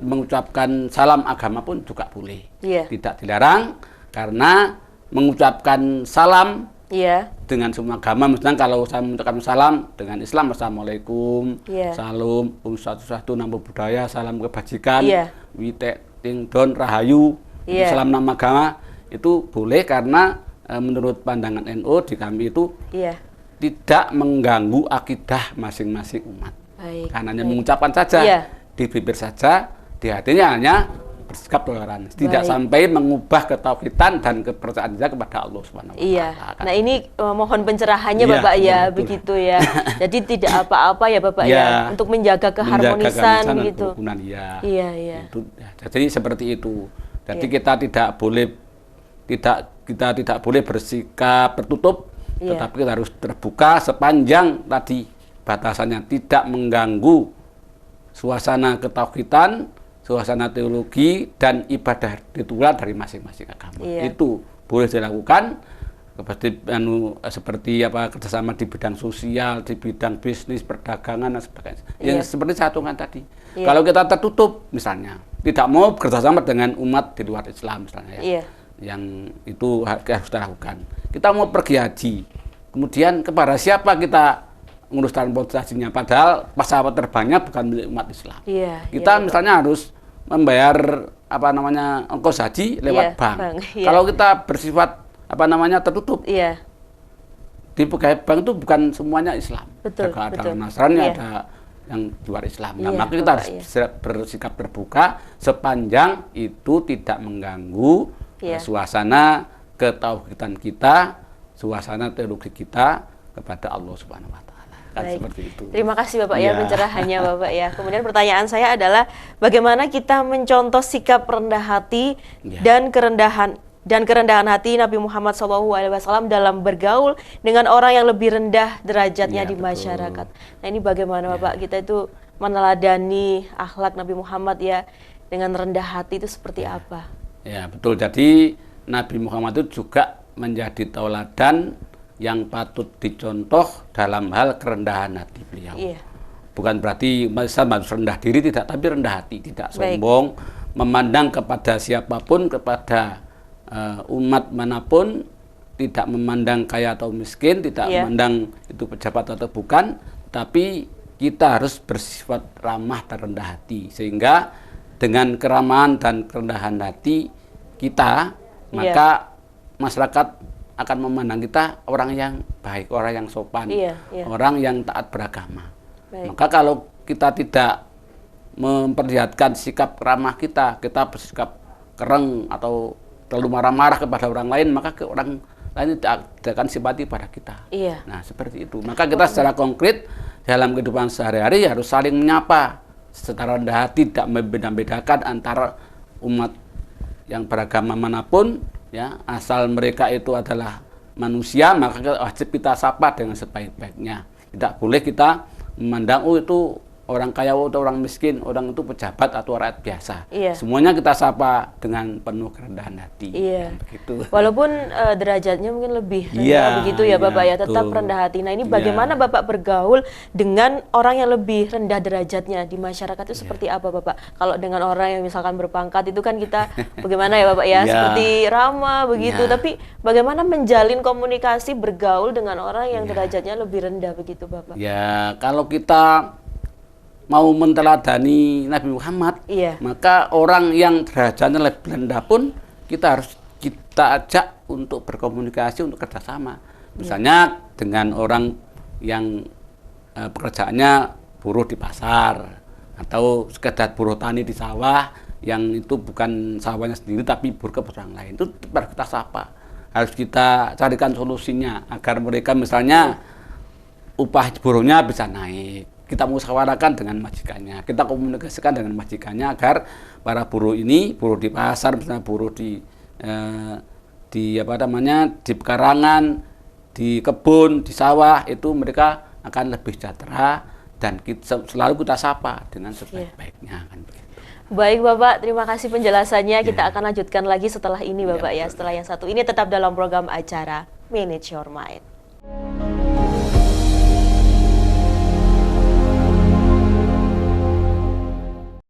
mengucapkan salam agama pun juga boleh. Iya. Tidak dilarang, karena mengucapkan salam Iya. dengan semua agama, misalnya kalau saya mengucapkan salam dengan Islam, assalamualaikum, Iya. salam, satu namo budaya, salam kebajikan, Iya. wite ting don rahayu, itu Iya. salam nama agama, itu boleh karena menurut pandangan NU di kami itu Iya. tidak mengganggu akidah masing-masing umat. Baik. Karena hanya Baik. mengucapkan saja, Iya. di bibir saja, di hatinya hanya bersikap toleran, tidak Baik. sampai mengubah ketauhidan dan kepercayaan dia kepada Allah Subhanahu wa Iya. Ta'ala. Nah, ini mohon pencerahannya Iya, Bapak ya, betul. begitu ya. Jadi tidak apa-apa ya Bapak ya, Iya. untuk menjaga keharmonisan dan gitu. kerukunan, ya. Iya, iya. Itu, ya. Jadi seperti itu. Jadi Iya. kita tidak boleh bersikap tertutup, Iya. tetapi kita harus terbuka sepanjang tadi batasannya tidak mengganggu suasana ketauhidan, suasana teologi dan ibadah ritual dari masing-masing agama. Iya. Itu boleh dilakukan seperti kerjasama di bidang sosial, di bidang bisnis, perdagangan dan sebagainya. Iya. Yang seperti saya atungkan tadi. Iya. Kalau kita tertutup misalnya, tidak mau kerjasama dengan umat di luar Islam misalnya ya, Iya. yang itu harus kita lakukan. Kita mau pergi haji, kemudian kepada siapa kita ngurus transportasinya? Padahal pesawat terbangnya bukan milik umat Islam. Iya. Kita iya, misalnya harus membayar ongkos haji lewat Iya, bank. bank, iya. Kalau kita bersifat tertutup, Iya. di pegawai bank itu bukan semuanya Islam. Betul, Juga ada betul. Nasrani, Iya. ada yang di luar Islam. Nah, Iya, maka kita Bapak, harus iya. bersikap terbuka sepanjang itu tidak mengganggu Iya. suasana ketauhidan kita, suasana teologi kita kepada Allah Subhanahu wa Ta'ala. Kan Baik. seperti itu. Terima kasih Bapak ya Iya. pencerahannya Bapak ya. Kemudian pertanyaan saya adalah bagaimana kita mencontoh sikap rendah hati Iya. dan kerendahan hati Nabi Muhammad SAW dalam bergaul dengan orang yang lebih rendah derajatnya Iya, di betul. masyarakat. Nah, ini bagaimana Bapak kita itu meneladani akhlak Nabi Muhammad ya dengan rendah hati itu seperti apa? Ya, betul. Jadi Nabi Muhammad itu juga menjadi tauladan yang patut dicontoh dalam hal kerendahan hati beliau. Iya. Bukan berarti Islam harus rendah diri, tidak, tapi rendah hati, tidak Baik. sombong, memandang kepada siapapun, kepada umat manapun, tidak memandang kaya atau miskin, tidak Iya. memandang itu pejabat atau bukan, tapi kita harus bersifat ramah dan rendah hati, sehingga dengan keramahan dan kerendahan hati kita, Iya. maka masyarakat akan memandang kita orang yang baik, orang yang sopan, Iya, iya. orang yang taat beragama. Baik. Maka kalau kita tidak memperlihatkan sikap ramah kita bersikap kereng atau terlalu marah-marah kepada orang lain, maka orang lain tidak akan simpati pada kita. Iya. Nah, seperti itu. Maka kita secara konkret dalam kehidupan sehari-hari harus saling menyapa secara rendah hati, tidak membeda-bedakan antara umat yang beragama manapun, ya, asal mereka itu adalah manusia, maka wajib kita sapa dengan sebaik-baiknya. Tidak boleh kita memandang itu orang kaya atau orang miskin, orang itu pejabat atau rakyat biasa. Iya. Semuanya kita sapa dengan penuh kerendahan hati. Iya. Begitu. Walaupun derajatnya mungkin lebih rendah Iya, begitu ya Bapak iya, ya, tetap betul. rendah hati. Nah ini Iya. bagaimana Bapak bergaul dengan orang yang lebih rendah derajatnya di masyarakat itu seperti apa Bapak? Kalau dengan orang yang misalkan berpangkat itu kan kita bagaimana ya Bapak ya, Iya. seperti ramah begitu. Iya. Tapi bagaimana menjalin komunikasi bergaul dengan orang yang Iya. derajatnya lebih rendah begitu Bapak? Ya, kalau kita mau menteladani Nabi Muhammad, Iya. maka orang yang derajatnya lebih rendah pun kita ajak untuk berkomunikasi, untuk kerjasama. Misalnya dengan orang yang pekerjaannya buruh di pasar atau sekedar buruh tani di sawah yang itu bukan sawahnya sendiri tapi buruh ke orang lain, itu harus kita sapa, harus kita carikan solusinya agar mereka misalnya upah buruhnya bisa naik. Kita musyawarahkan dengan majikannya, kita komunikasikan dengan majikannya agar para buruh ini, buruh di pasar, misalnya buruh di di pekarangan, di kebun, di sawah, itu mereka akan lebih sejahtera dan selalu kita sapa dengan sebaik-baiknya kan begitu. Baik Bapak, terima kasih penjelasannya. Kita akan lanjutkan lagi setelah ini Bapak ya. Setelah yang satu ini tetap dalam program acara Manage Your Mind.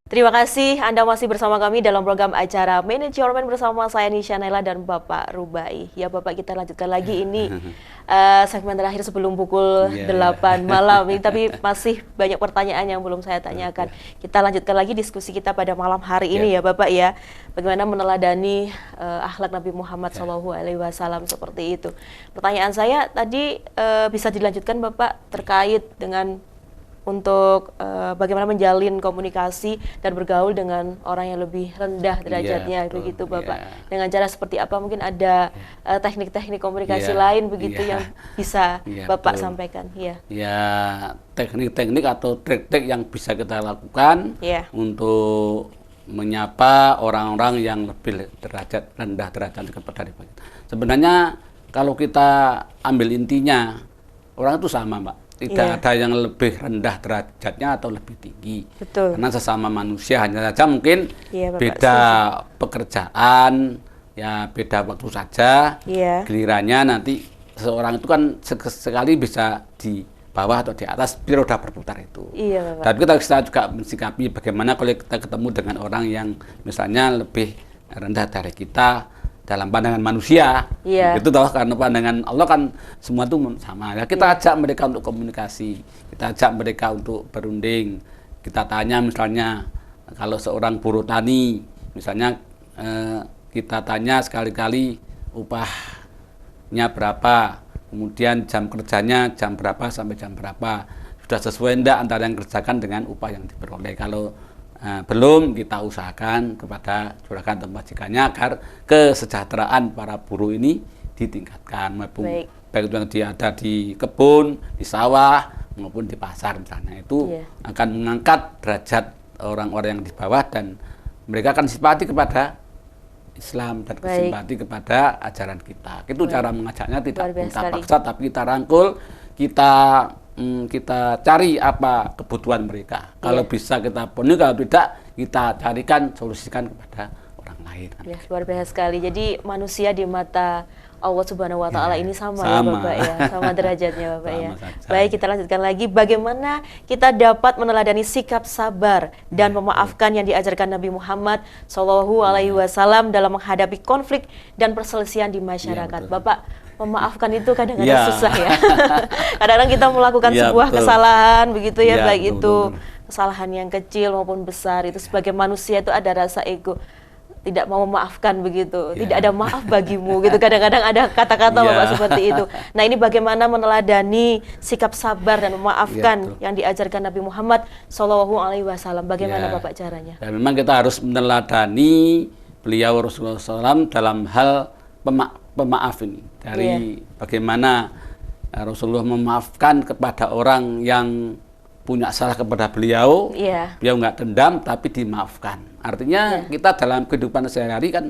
Terima kasih Anda masih bersama kami dalam program acara Manage Your Mind bersama saya Nisha Naila dan Bapak Rubai. Ya Bapak, kita lanjutkan lagi ini segmen terakhir sebelum pukul 8 malam ini, tapi masih banyak pertanyaan yang belum saya tanyakan. Kita lanjutkan lagi diskusi kita pada malam hari ini ya Bapak ya. Bagaimana meneladani akhlak Nabi Muhammad SAW seperti itu. Pertanyaan saya tadi bisa dilanjutkan Bapak terkait dengan untuk bagaimana menjalin komunikasi dan bergaul dengan orang yang lebih rendah derajatnya, begitu Bapak. Dengan cara seperti apa, mungkin ada teknik-teknik komunikasi lain begitu yang bisa Bapak sampaikan. Ya, teknik-teknik atau trik-trik yang bisa kita lakukan untuk menyapa orang-orang yang lebih rendah derajat kepada kita. Sebenarnya kalau kita ambil intinya, orang itu sama Mbak. Tidak ada yang lebih rendah derajatnya atau lebih tinggi. Betul. Karena sesama manusia, hanya saja mungkin beda pekerjaan, ya beda waktu saja. Gilirannya nanti seorang itu kan sekali bisa di bawah atau di atas, roda berputar itu. Tapi kita juga mensikapi bagaimana kalau kita ketemu dengan orang yang misalnya lebih rendah dari kita dalam pandangan manusia, itu toh, karena pandangan Allah kan semua itu sama. Ya, kita ajak mereka untuk komunikasi, kita ajak mereka untuk berunding. Kita tanya misalnya kalau seorang buruh tani, misalnya kita tanya sekali-kali upahnya berapa, kemudian jam kerjanya jam berapa sampai jam berapa, sudah sesuai enggak antara yang kerjakan dengan upah yang diperoleh. Kalau belum, kita usahakan kepada juragan atau majikannya agar kesejahteraan para buruh ini ditingkatkan, maupun baik itu yang ada di kebun, di sawah maupun di pasar misalnya, itu akan mengangkat derajat orang-orang yang di bawah dan mereka akan simpati kepada Islam dan simpati kepada ajaran kita. Itu cara mengajaknya, tidak kita paksa tapi kita rangkul, kita cari apa kebutuhan mereka. Kalau bisa kita penuhi, kalau tidak kita carikan, solusikan kepada orang lain. Luar biasa sekali. Jadi manusia di mata Allah Subhanahu wa Ta'ala ini sama ya Bapak ya, sama derajatnya Bapak ya. Baik, kita lanjutkan lagi. Bagaimana kita dapat meneladani sikap sabar dan memaafkan yang diajarkan Nabi Muhammad SAW dalam menghadapi konflik dan perselisihan di masyarakat. Bapak, memaafkan itu kadang-kadang susah ya. Kadang-kadang kita melakukan sebuah kesalahan begitu ya, baik itu kesalahan yang kecil maupun besar, itu sebagai manusia itu ada rasa ego, tidak mau memaafkan begitu, tidak ada maaf bagimu gitu. Kadang-kadang ada kata-kata Bapak seperti itu. Nah, ini bagaimana meneladani sikap sabar dan memaafkan yang diajarkan Nabi Muhammad SAW. Bagaimana Bapak caranya? Dan memang kita harus meneladani beliau Rasulullah SAW dalam hal pemaaf ini, dari bagaimana Rasulullah memaafkan kepada orang yang punya salah kepada beliau, beliau nggak dendam tapi dimaafkan. Artinya kita dalam kehidupan sehari-hari kan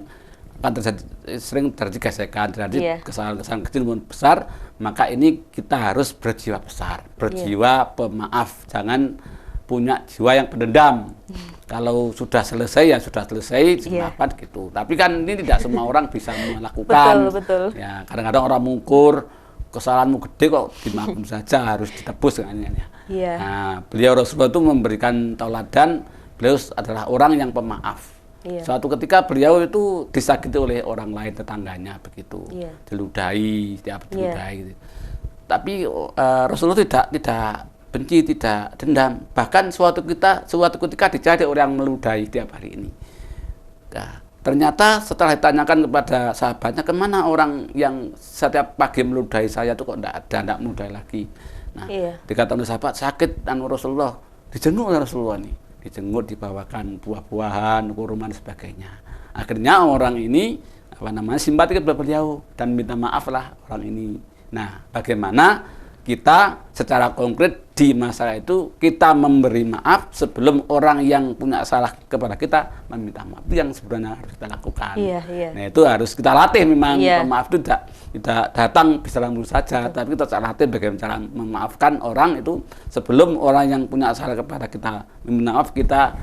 sering terjadi gesekan, terjadi kesalahan-kesalahan kecil maupun besar, maka ini kita harus berjiwa besar, berjiwa pemaaf, jangan punya jiwa yang pendendam. Kalau sudah selesai ya sudah selesai, dimaafkan gitu. Tapi kan ini tidak semua orang bisa melakukan. Betul. Ya, kadang-kadang orang mengukur kesalahanmu gede kok dimaafkan saja, harus ditebus kan ya. Nah, beliau Rasulullah itu memberikan tauladan, beliau adalah orang yang pemaaf. Suatu ketika beliau itu disakiti oleh orang lain, tetangganya begitu, diludahi, diludahi. Tapi Rasulullah tidak benci, tidak dendam. Bahkan suatu ketika dicari orang yang meludahi tiap hari ini. Nah, ternyata setelah ditanyakan kepada sahabatnya, kemana orang yang setiap pagi meludahi saya itu kok tidak meludahi lagi. Nah, dikatakan oleh sahabat, sakit Rasulullah, dijenguk oleh Rasulullah nih. Dijenguk, dibawakan buah-buahan, kurma dan sebagainya. Akhirnya orang ini simpati kepada beliau dan minta maaf lah orang ini. Nah, bagaimana kita secara konkret di masalah itu kita memberi maaf sebelum orang yang punya salah kepada kita meminta maaf, itu yang sebenarnya harus kita lakukan. Nah, itu harus kita latih memang. Maaf itu tidak datang bisa langsung saja, tapi kita latih bagaimana cara memaafkan orang itu sebelum orang yang punya salah kepada kita meminta maaf, kita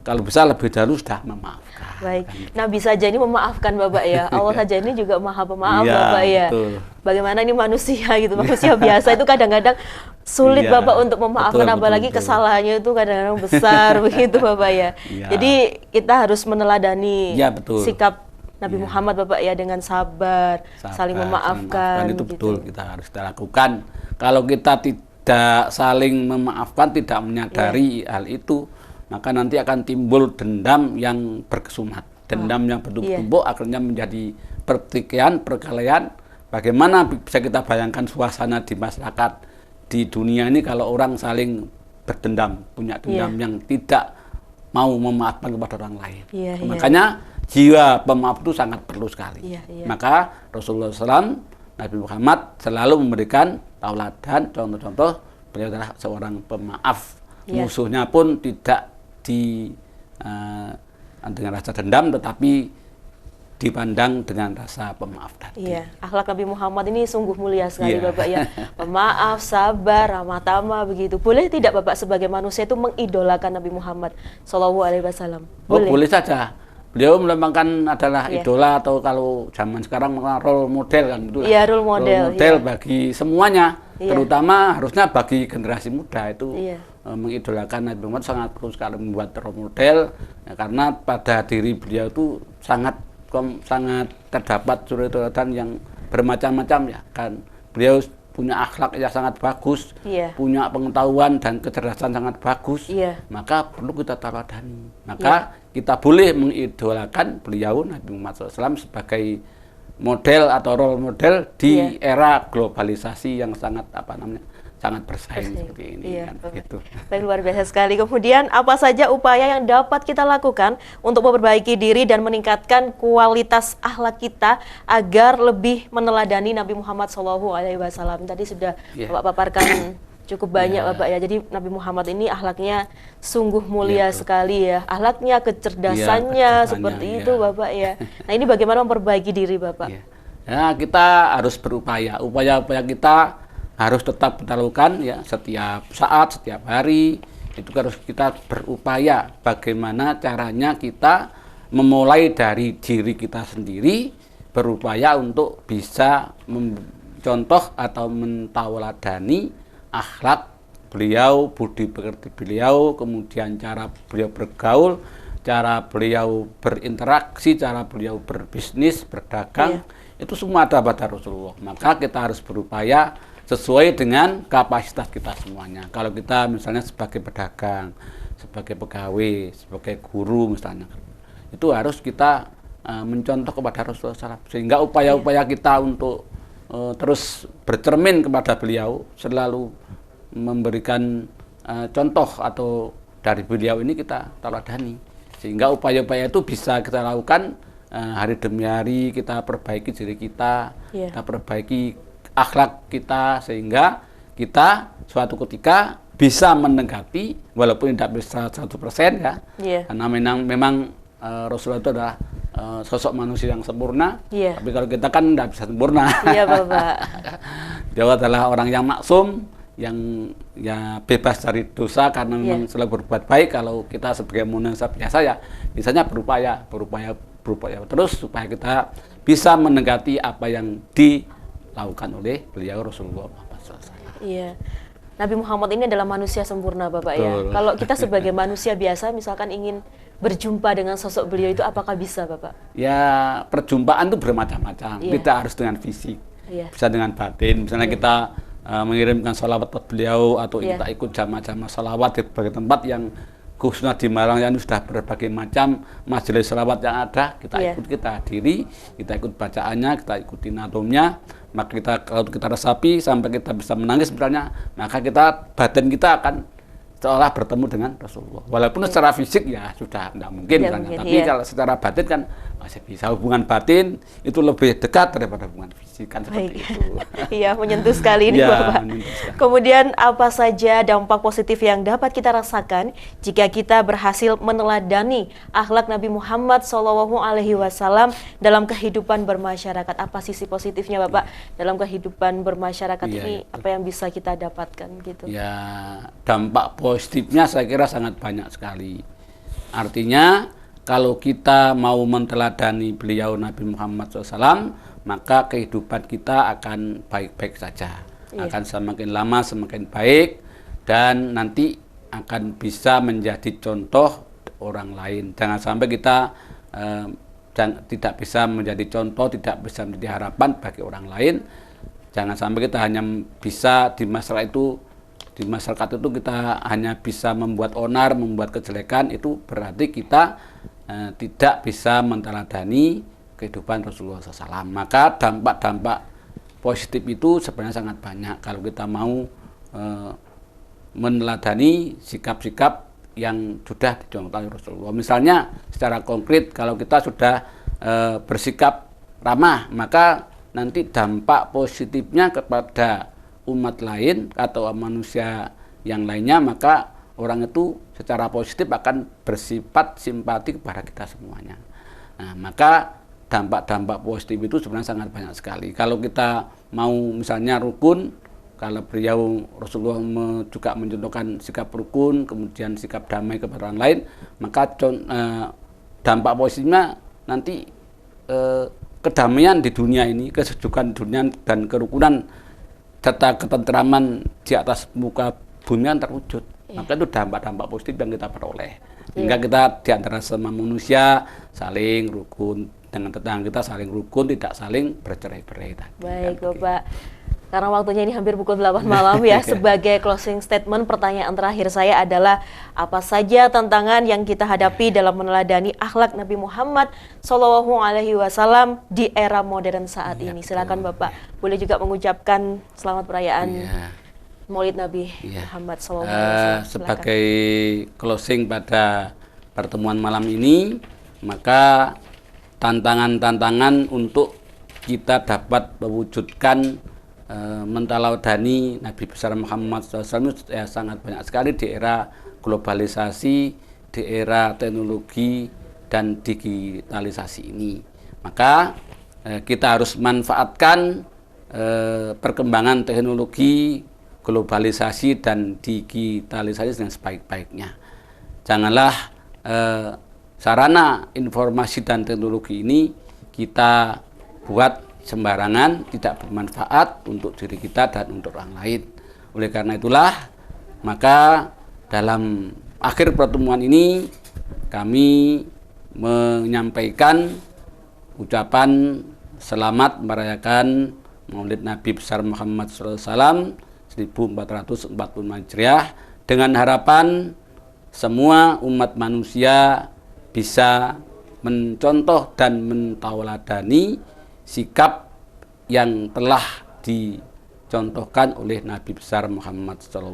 kalau bisa lebih dahulu sudah memaafkan. Baik, Nabi saja ini memaafkan Bapak ya, Allah saja ini juga maha pemaaf Bapak ya. Betul. Bagaimana ini manusia gitu, manusia biasa itu kadang-kadang sulit Bapak untuk memaafkan, apalagi kesalahannya itu kadang-kadang besar begitu Bapak ya. Jadi kita harus meneladani sikap Nabi Muhammad Bapak ya, dengan sabar saling memaafkan. Itu betul, kita harus lakukan. Kalau kita tidak saling memaafkan, tidak menyadari hal itu, maka nanti akan timbul dendam yang berkesumat, dendam yang bertumpuk akhirnya menjadi pertikaian, perkelahian. Bagaimana bisa kita bayangkan suasana di masyarakat di dunia ini kalau orang saling berdendam, punya dendam yang tidak mau memaafkan kepada orang lain. Makanya jiwa pemaaf itu sangat perlu sekali. Maka Rasulullah SAW, Nabi Muhammad selalu memberikan tauladan, contoh-contoh, beliau adalah seorang pemaaf. Musuhnya pun tidak dengan rasa dendam, tetapi dipandang dengan rasa pemaaf tadi. Akhlak Nabi Muhammad ini sungguh mulia sekali Bapak ya. Pemaaf, sabar, ramah tamah begitu. Boleh tidak Bapak sebagai manusia itu mengidolakan Nabi Muhammad SAW? Boleh saja. Beliau melambangkan adalah idola, atau kalau zaman sekarang role model kan itu. Role model bagi semuanya, terutama harusnya bagi generasi muda itu. Mengidolakan Nabi Muhammad sangat perlu sekali membuat role model, karena pada diri beliau itu sangat terdapat suri-teladan yang bermacam-macam ya kan. Beliau punya akhlak yang sangat bagus, punya pengetahuan dan kecerdasan sangat bagus, maka perlu kita teladani. Maka kita boleh mengidolakan beliau Nabi Muhammad SAW sebagai model atau role model di era globalisasi yang sangat sangat bersaing seperti ini. Gitu. Baik, luar biasa sekali. Kemudian apa saja upaya yang dapat kita lakukan untuk memperbaiki diri dan meningkatkan kualitas akhlak kita agar lebih meneladani Nabi Muhammad SAW? Tadi sudah Bapak paparkan cukup banyak Bapak ya. Jadi Nabi Muhammad ini akhlaknya sungguh mulia sekali ya. Akhlaknya, kecerdasannya seperti itu Bapak ya. Nah, ini bagaimana memperbaiki diri Bapak? Kita harus berupaya. Upaya-upaya kita harus tetap kita lakukan ya, setiap saat, setiap hari. Itu harus kita berupaya bagaimana caranya kita memulai dari diri kita sendiri, berupaya untuk bisa mencontoh atau mentauladani akhlak beliau, budi pekerti beliau, kemudian cara beliau bergaul, cara beliau berinteraksi, cara beliau berbisnis, berdagang, itu semua ada pada Rasulullah. Maka kita harus berupaya sesuai dengan kapasitas kita semuanya. Kalau kita misalnya sebagai pedagang, sebagai pegawai, sebagai guru misalnya, itu harus kita mencontoh kepada Rasulullah SAW. Sehingga upaya-upaya kita untuk terus bercermin kepada beliau, selalu memberikan contoh atau dari beliau ini kita teladani. Sehingga upaya-upaya itu bisa kita lakukan hari demi hari, kita perbaiki diri kita, kita perbaiki akhlak kita, sehingga kita suatu ketika bisa mendekati, walaupun tidak bisa 100% ya, karena memang Rasulullah itu adalah sosok manusia yang sempurna, tapi kalau kita kan tidak bisa sempurna. Bapak. Dia adalah orang yang maksum, yang ya bebas dari dosa karena memang selalu berbuat baik. Kalau kita sebagai manusia biasa ya misalnya berupaya terus supaya kita bisa mendekati apa yang dilakukan oleh beliau Rasulullah Muhammad SAW. Iya. Nabi Muhammad ini adalah manusia sempurna, Bapak. Betul. Ya. Kalau kita sebagai manusia biasa misalkan ingin berjumpa dengan sosok beliau itu apakah bisa, Bapak? Ya, perjumpaan itu bermacam-macam. Tidak harus dengan fisik. Bisa dengan batin. Misalnya kita mengirimkan sholawat buat beliau atau kita ikut jamaah-jamaah sholawat di berbagai tempat yang khususnya di Malang yang sudah berbagai macam majelis sholawat yang ada, kita ikut, kita hadiri, kita ikut bacaannya, kita ikuti nadomnya. Maka kita kalau kita resapi sampai kita bisa menangis sebenarnya, maka batin kita akan seolah bertemu dengan Rasulullah. Walaupun secara fisik ya sudah tidak mungkin, tapi kalau secara batin kan masih bisa. Hubungan batin itu lebih dekat daripada hubungan fisik kan seperti itu. Iya, menyentuh sekali ini Bapak. Kemudian apa saja dampak positif yang dapat kita rasakan jika kita berhasil meneladani akhlak Nabi Muhammad SAW dalam kehidupan bermasyarakat? Apa sisi positifnya Bapak dalam kehidupan bermasyarakat ini? Apa yang bisa kita dapatkan gitu? Ya, dampak positifnya saya kira sangat banyak sekali. Artinya kalau kita mau menteladani beliau Nabi Muhammad SAW, maka kehidupan kita akan baik-baik saja. Akan semakin lama semakin baik dan nanti akan bisa menjadi contoh orang lain. Jangan sampai kita tidak bisa menjadi contoh, tidak bisa menjadi harapan bagi orang lain. Jangan sampai kita hanya bisa di masyarakat itu kita hanya bisa membuat onar, membuat kejelekan. Itu berarti kita tidak bisa menteladani kehidupan Rasulullah SAW. Maka dampak-dampak positif itu sebenarnya sangat banyak kalau kita mau meneladani sikap-sikap yang sudah dicontoh oleh Rasulullah. Misalnya secara konkret kalau kita sudah bersikap ramah, maka nanti dampak positifnya kepada umat lain atau manusia yang lainnya, maka orang itu secara positif akan bersifat simpati kepada kita semuanya. Nah, maka dampak-dampak positif itu sebenarnya sangat banyak sekali. Kalau kita mau misalnya rukun, kalau beliau Rasulullah juga mencontohkan sikap rukun, kemudian sikap damai kepada orang lain, maka dampak positifnya nanti kedamaian di dunia ini, kesejukan dunia dan kerukunan serta ketentraman di atas muka bumi yang terwujud. Maka itu dampak-dampak positif yang kita peroleh. Hingga kita di antara semua manusia saling rukun, dengan tetangga kita saling rukun, tidak saling bercerai-berai. Baik Bapak, karena waktunya ini hampir pukul 8 malam ya, sebagai closing statement pertanyaan terakhir saya adalah apa saja tantangan yang kita hadapi dalam meneladani akhlak Nabi Muhammad SAW di era modern saat ini. Silakan Bapak, boleh juga mengucapkan selamat perayaan Maulid Nabi Muhammad SAW. Sebagai closing pada pertemuan malam ini, maka tantangan-tantangan untuk kita dapat mewujudkan menteladani Nabi besar Muhammad SAW ya sangat banyak sekali di era globalisasi, di era teknologi dan digitalisasi ini. Maka kita harus manfaatkan perkembangan teknologi, globalisasi dan digitalisasi dengan sebaik-baiknya. Janganlah sarana informasi dan teknologi ini kita buat sembarangan, tidak bermanfaat untuk diri kita dan untuk orang lain. Oleh karena itulah, maka dalam akhir pertemuan ini kami menyampaikan ucapan selamat merayakan Maulid Nabi besar Muhammad SAW 1440 Hijriah dengan harapan semua umat manusia bisa mencontoh dan mentauladani sikap yang telah dicontohkan oleh Nabi besar Muhammad SAW.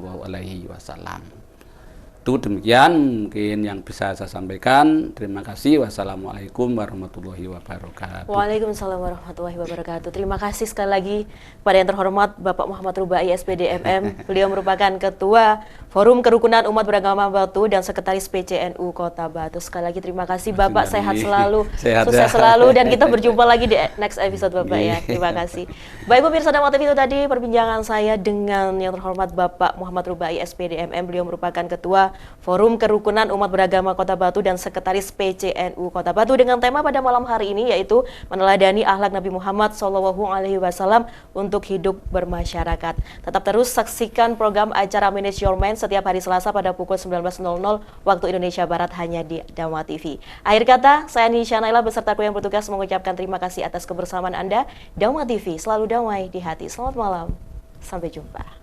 Itu demikian mungkin yang bisa saya sampaikan. Terima kasih. Wassalamualaikum warahmatullahi wabarakatuh. Waalaikumsalam warahmatullahi wabarakatuh. Terima kasih sekali lagi kepada yang terhormat Bapak Muhammad Rubai SPD MM. Beliau merupakan Ketua Forum Kerukunan Umat Beragama Batu dan Sekretaris PCNU Kota Batu. Sekali lagi terima kasih Bapak, sehat selalu, sukses selalu, dan kita berjumpa lagi di next episode Bapak ya. Terima kasih. Baik pemirsa Dawah TV, itu tadi perbincangan saya dengan yang terhormat Bapak Muhammad Rubai SPD MM. Beliau merupakan Ketua Forum Kerukunan Umat Beragama Kota Batu dan Sekretaris PCNU Kota Batu dengan tema pada malam hari ini yaitu meneladani akhlak Nabi Muhammad SAW untuk hidup bermasyarakat. Tetap terus saksikan program acara Manage Your Mind setiap hari Selasa pada pukul 19.00 waktu Indonesia Barat hanya di Dawah TV. Akhir kata, saya Nisha Naila beserta kru yang bertugas mengucapkan terima kasih atas kebersamaan Anda. Dawah TV selalu damai di hati. Selamat malam, sampai jumpa.